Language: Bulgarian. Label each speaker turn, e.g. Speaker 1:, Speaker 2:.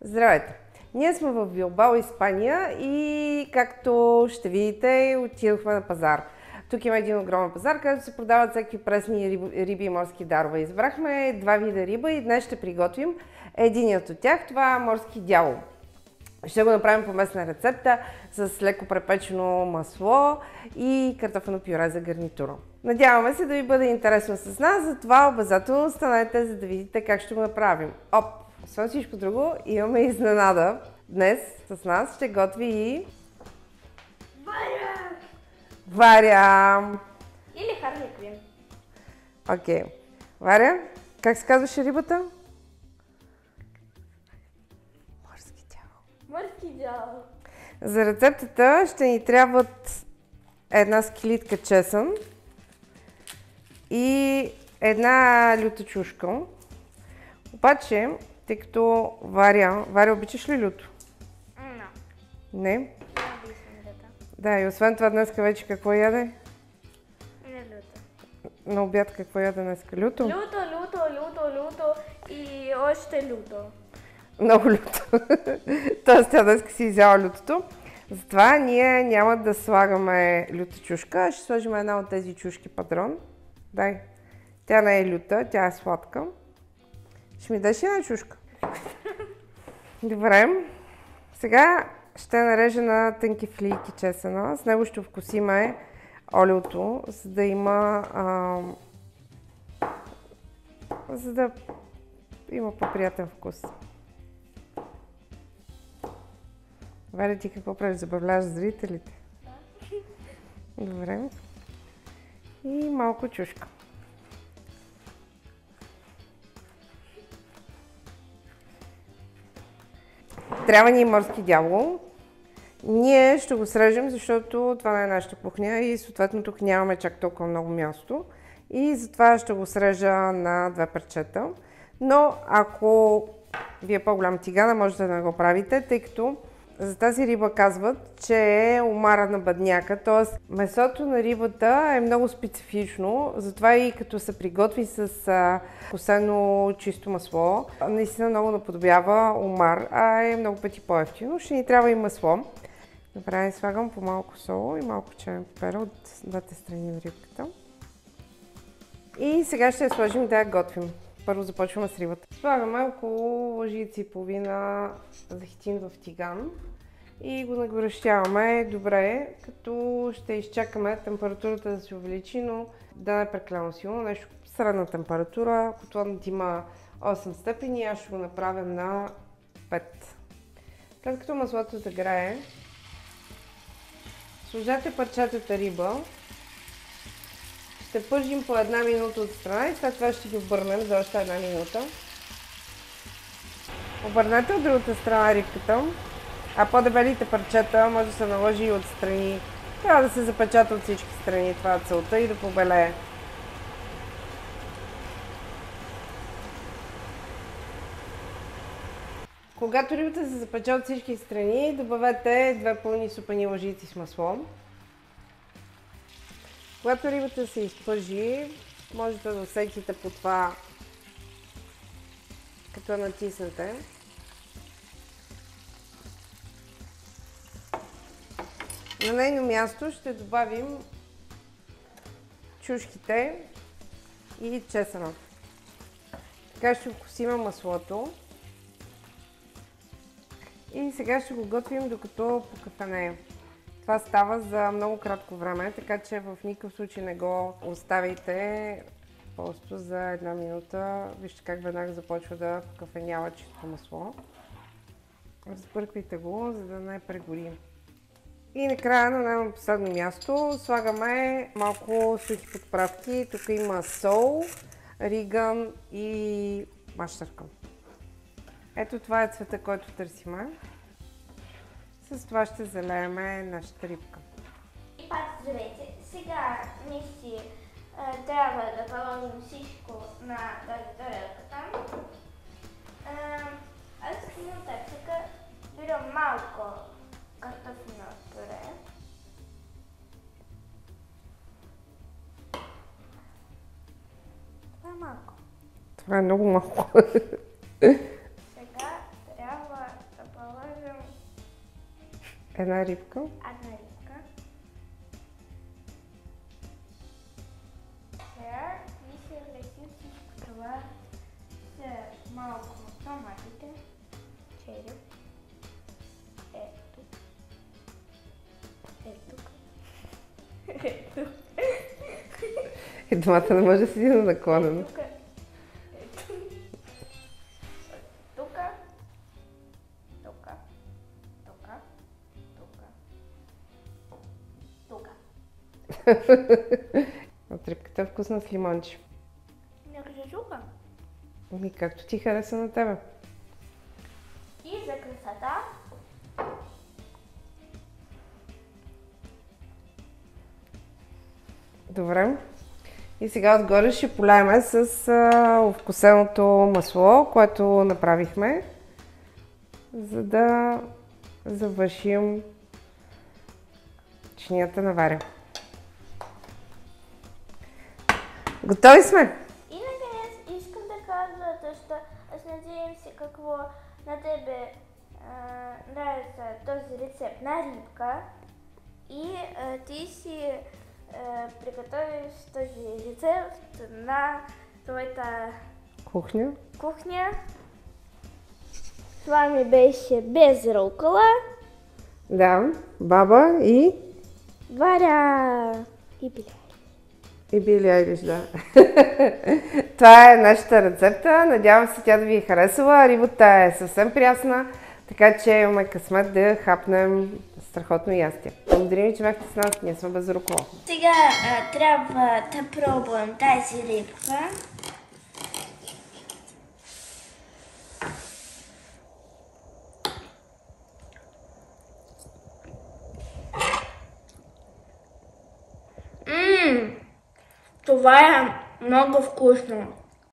Speaker 1: Здравейте! Ние сме в Билбао, Испания и както ще видите, отидохме на пазар. Тук има един огромен пазар, където се продават всякакви пресни риби и морски дарове. Избрахме два вида риба и днес ще приготвим единият от тях. Това е морски дявол. Ще го направим по местна рецепта с леко препечено масло и картофено пюре за гарнитура. Надяваме се да ви бъде интересно с нас, затова обязателно останете, за да видите как ще го направим. Освен всичко друго, имаме изненада. Днес с нас ще готви и... Варя!
Speaker 2: Или Харли Квин.
Speaker 1: Окей. Варя, как се казваше рибата? Морски дявол.
Speaker 2: Морски дявол.
Speaker 1: За рецептата ще ни трябват една скилитка чесън и една люта чушка. Обаче, тъй като Варя, обичаш ли люто? Не? Да, и освен това днеска вече какво яде?
Speaker 2: Не люто.
Speaker 1: На обяд какво яде днеска? Люто?
Speaker 2: Люто и още люто.
Speaker 1: Много люто. Тоест тя днеска си изяла лютото. Затова ние няма да слагаме люта чушка, ще сложим една от тези чушки падрон. Дай. Тя не е люта, тя е сладка. Ще ми дадеш една чушка? Добре. Сега ще нарежа на тънки филийки чесъна. С него ще вкусиме олиото, за да има по-приятен вкус. Валя, ти какво правиш? Забавляваш зрителите? Да. Добре. И малко чушка. Трябва ни морски дявол. Ние ще го срежем, защото това не е нашата кухня и съответно тук нямаме чак толкова много място. И затова ще го срежа на две парчета. Но ако ви е по-голям тигана, можете да не го правите, тъй като за тази риба казват, че е омара на бедняка, т.е. месото на рибата е много специфично, затова и като се приготви с косено чисто масло, наистина много наподобява омар, а е много пъти по-евтино. Ще ни трябва и масло. Направя слагам по малко сол и малко черен пепер от двете страни на рибката. И сега ще я сложим да я готвим. Първо започваме с рибата. Слагаме около лъжица и половина захитин в тиган и го нагорещяваме добре, като ще изчакаме температурата да се увеличи, но да не е прекалено силно, нещо средна температура. Котлонът има 8 степени, аз ще го направя на 5. След като маслото загрее, сложете парчетата риба. Ще пържим по една минута от страна и след това ще ги обърнем за още една минута. Обърнете от другата страна рибката, а по-дебелите парчета може да се наложи и отстрани. Трябва да се запечата от всички страни, това е целта, и да побелее. Когато рибата се запече от всички страни, добавете 2 пълни супени лъжици с масло. Когато рибата се изпържи, можете да усетите по това, като натиснете. На нейно място ще добавим чушките и чесъна. Така ще вкусим маслото. И сега ще го готвим докато покафенее. Това става за много кратко време, така че в никакъв случай не го оставяйте просто за една минута. Вижте как веднага започва да покафенява чисто масло. Разбърквайте го, за да не прегори. И накрая на последно място слагаме малко сухи подправки. Тук има сол, риган и мащърка. Ето това е цвета, който търсиме. С това ще залееме нашата рибка.
Speaker 2: И пак здравейте, сега ние трябва да положим всичко на тарелката. Аз искам така берем малко картофено пюре. Това е малко.
Speaker 1: Това е много малко.
Speaker 2: Сега трябва
Speaker 1: Една рибка.
Speaker 2: Една рибка. Сега ви се влезим всичко това с малко томатите. Череп. Ето. Ето. Ето.
Speaker 1: И домата не може да седи на наклонено.
Speaker 2: Тук. Ето. Тук. Тук. Тук. Тук.
Speaker 1: От рибката е вкусна с лимонче.
Speaker 2: Нека се чука.
Speaker 1: Ами както ти хареса на тебе.
Speaker 2: И за красота
Speaker 1: Добре. И сега отгоре ще поляем с овкусеното масло, което направихме, за да завършим чинията на Варя. Готови сме!
Speaker 2: и наконец искам да кажа, защото аз надявам се какво на тебе нравится този рецепт на рибка и ти си приготовиш този рецепт на твоята
Speaker 1: Кухня.
Speaker 2: кухня. С вами беше без рукола
Speaker 1: Да, баба и
Speaker 2: Варя и Биля.
Speaker 1: И Били Айлиш, да. Това е нашата рецепта. Надявам се тя да ви е харесала. Рибата е съвсем прясна, така че имаме късмет да хапнем страхотно ястие. Благодарим ви, че бяхте с нас. Ние сме без рукола.
Speaker 2: Сега трябва да пробвам тази рибка. Това е много вкусно.